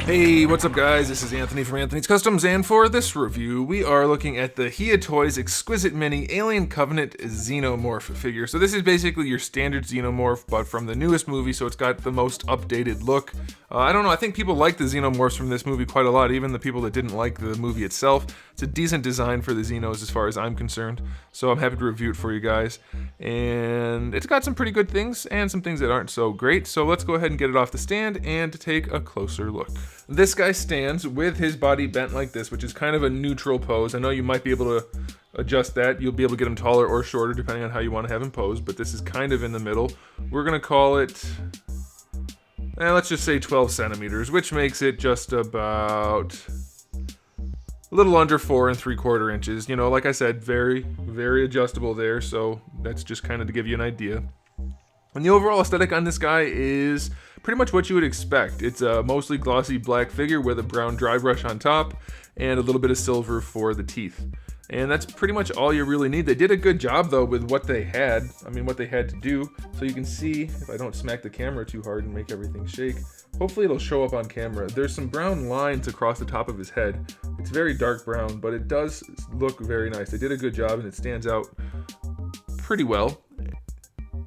Hey, what's up guys? This is Anthony from Anthony's Customs, and for this review, we are looking at the Hiya Toys Exquisite Mini Alien Covenant XENOMORPH figure. So this is basically your standard Xenomorph, but from the newest movie, so it's got the most updated look. I don't know, I think people like the Xenomorphs from this movie quite a lot, even the people that didn't like the movie itself. It's a decent design for the Xenos as far as I'm concerned, so I'm happy to review it for you guys. And it's got some pretty good things, and some things that aren't so great, so let's go ahead and get it off the stand and take a closer look. This guy stands with his body bent like this, which is kind of a neutral pose. I know you might be able to adjust that. You'll be able to get him taller or shorter depending on how you want to have him posed, but this is kind of in the middle. We're going to call it, let's just say 12 centimeters, which makes it just about a little under 4 3/4 inches. You know, like I said, very, very adjustable there, so that's just kind of to give you an idea. And the overall aesthetic on this guy is pretty much what you would expect. It's a mostly glossy black figure with a brown dry brush on top and a little bit of silver for the teeth. And that's pretty much all you really need. They did a good job though with what they had. What they had to do. So you can see, if I don't smack the camera too hard and make everything shake, hopefully it'll show up on camera. There's some brown lines across the top of his head. It's very dark brown, but it does look very nice. They did a good job and it stands out pretty well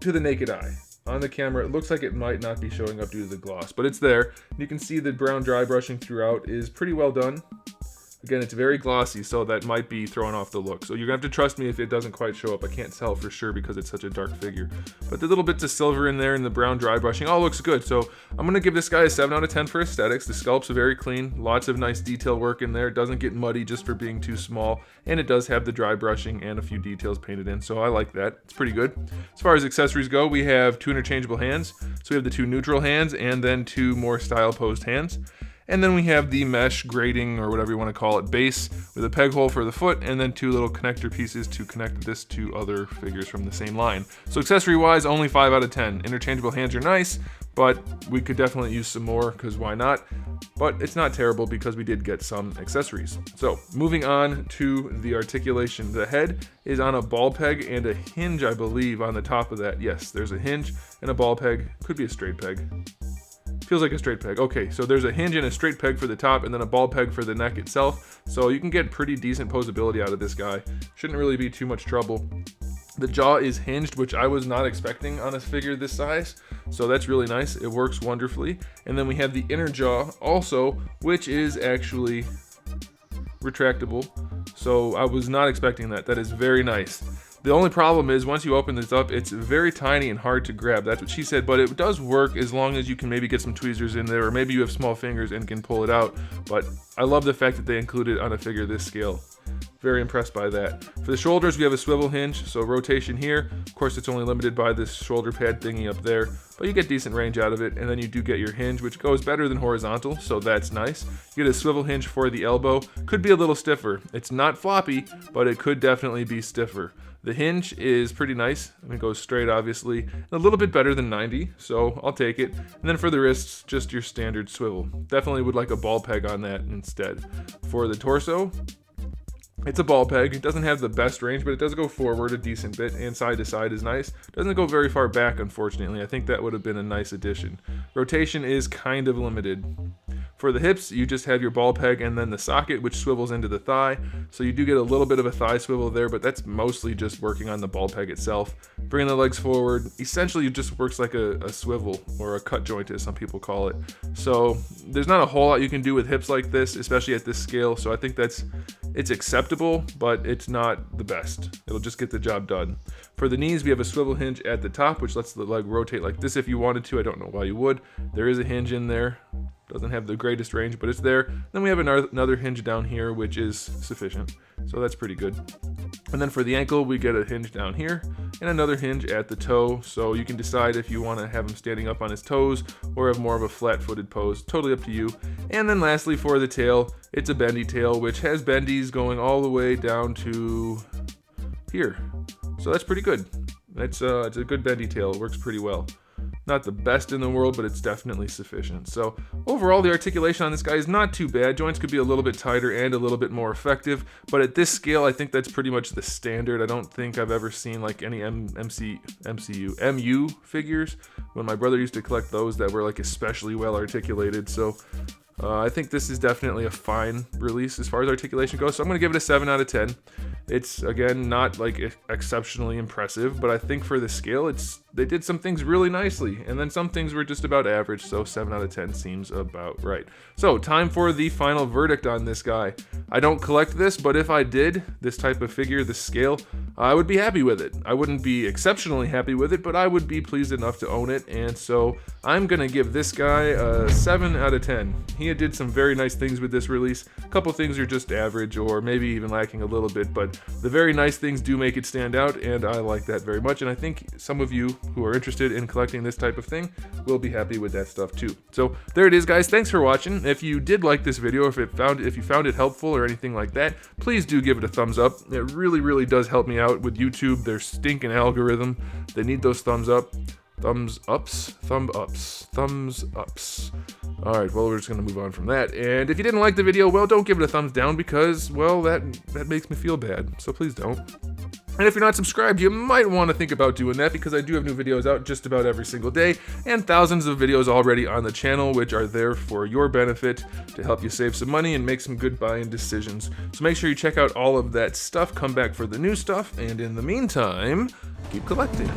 to the naked eye. On the camera, it looks like it might not be showing up due to the gloss, but it's there. You can see the brown dry brushing throughout is pretty well done. Again, it's very glossy, so that might be throwing off the look. So you're going to have to trust me if it doesn't quite show up. I can't tell for sure because it's such a dark figure. But the little bits of silver in there and the brown dry brushing all looks good. So I'm going to give this guy a 7 out of 10 for aesthetics. The sculpt's very clean. Lots of nice detail work in there. It doesn't get muddy just for being too small. And it does have the dry brushing and a few details painted in. So I like that. It's pretty good. As far as accessories go, we have 2 interchangeable hands. So we have the 2 neutral hands and then 2 more style posed hands. And then we have the mesh grating, or whatever you want to call it, base with a peg hole for the foot, and then 2 little connector pieces to connect this to other figures from the same line. So accessory-wise, only 5 out of 10. Interchangeable hands are nice, but we could definitely use some more, because why not? But it's not terrible because we did get some accessories. So moving on to the articulation. The head is on a ball peg and a hinge, I believe, on the top of that. Yes, there's a hinge and a ball peg. Could be a straight peg. Feels like a straight peg. Okay, so there's a hinge and a straight peg for the top and then a ball peg for the neck itself. So you can get pretty decent posability out of this guy. Shouldn't really be too much trouble. The jaw is hinged, which I was not expecting on a figure this size. So that's really nice. It works wonderfully. And then we have the inner jaw also, which is actually retractable. So I was not expecting that. That is very nice. The only problem is once you open this up, it's very tiny and hard to grab. That's what she said, but it does work as long as you can maybe get some tweezers in there, or maybe you have small fingers and can pull it out. But I love the fact that they included on a figure this scale. Very impressed by that. For the shoulders, we have a swivel hinge, so rotation here. Of course, it's only limited by this shoulder pad thingy up there, but you get decent range out of it, and then you do get your hinge, which goes better than horizontal, so that's nice. You get a swivel hinge for the elbow. Could be a little stiffer. It's not floppy, but it could definitely be stiffer. The hinge is pretty nice. It goes straight, obviously. A little bit better than 90, so I'll take it. And then for the wrists, just your standard swivel. Definitely would like a ball peg on that instead. For the torso, it's a ball peg. It doesn't have the best range, but it does go forward a decent bit, and side to side is nice. Doesn't go very far back, unfortunately. I think that would have been a nice addition. Rotation is kind of limited. For the hips, you just have your ball peg and then the socket, which swivels into the thigh. So you do get a little bit of a thigh swivel there, but that's mostly just working on the ball peg itself. Bringing the legs forward, essentially it just works like a swivel, or a cut joint as some people call it. So there's not a whole lot you can do with hips like this, especially at this scale. So I think it's acceptable, but it's not the best. It'll just get the job done. For the knees, we have a swivel hinge at the top, which lets the leg rotate like this if you wanted to. I don't know why you would. There is a hinge in there. Doesn't have the greatest range, but it's there. Then we have another hinge down here, which is sufficient. So that's pretty good. And then for the ankle, we get a hinge down here and another hinge at the toe. So you can decide if you want to have him standing up on his toes or have more of a flat-footed pose. Totally up to you. And then lastly, for the tail, it's a bendy tail, which has bendies going all the way down to here. So that's pretty good. It's a good bendy tail. It works pretty well. Not the best in the world, but it's definitely sufficient. So overall, the articulation on this guy is not too bad. Joints could be a little bit tighter and a little bit more effective, but at this scale, I think that's pretty much the standard. I don't think I've ever seen like any MU figures. When my brother used to collect those that were like especially well articulated. So I think this is definitely a fine release as far as articulation goes, so I'm going to give it a 7 out of 10. It's, again, not like exceptionally impressive, but I think for the scale, they did some things really nicely, and then some things were just about average, so 7 out of 10 seems about right. So, time for the final verdict on this guy. I don't collect this, but if I did, this type of figure, this scale, I would be happy with it. I wouldn't be exceptionally happy with it, but I would be pleased enough to own it, and so I'm going to give this guy a 7 out of 10. He did some very nice things with this release. A couple things are just average, or maybe even lacking a little bit, but the very nice things do make it stand out, and I like that very much, and I think some of you who are interested in collecting this type of thing will be happy with that stuff too. So there it is, guys. Thanks for watching. If you did like this video, if you found it helpful or anything like that, please do give it a thumbs up. It really, really does help me out with YouTube. Their stinking algorithm. They need those thumbs up. Thumbs ups. Alright, well, we're just going to move on from that. And if you didn't like the video, well, don't give it a thumbs down because, well, that makes me feel bad. So please don't. And if you're not subscribed, you might want to think about doing that because I do have new videos out just about every single day and thousands of videos already on the channel which are there for your benefit to help you save some money and make some good buying decisions. So make sure you check out all of that stuff, come back for the new stuff, and in the meantime, keep collecting.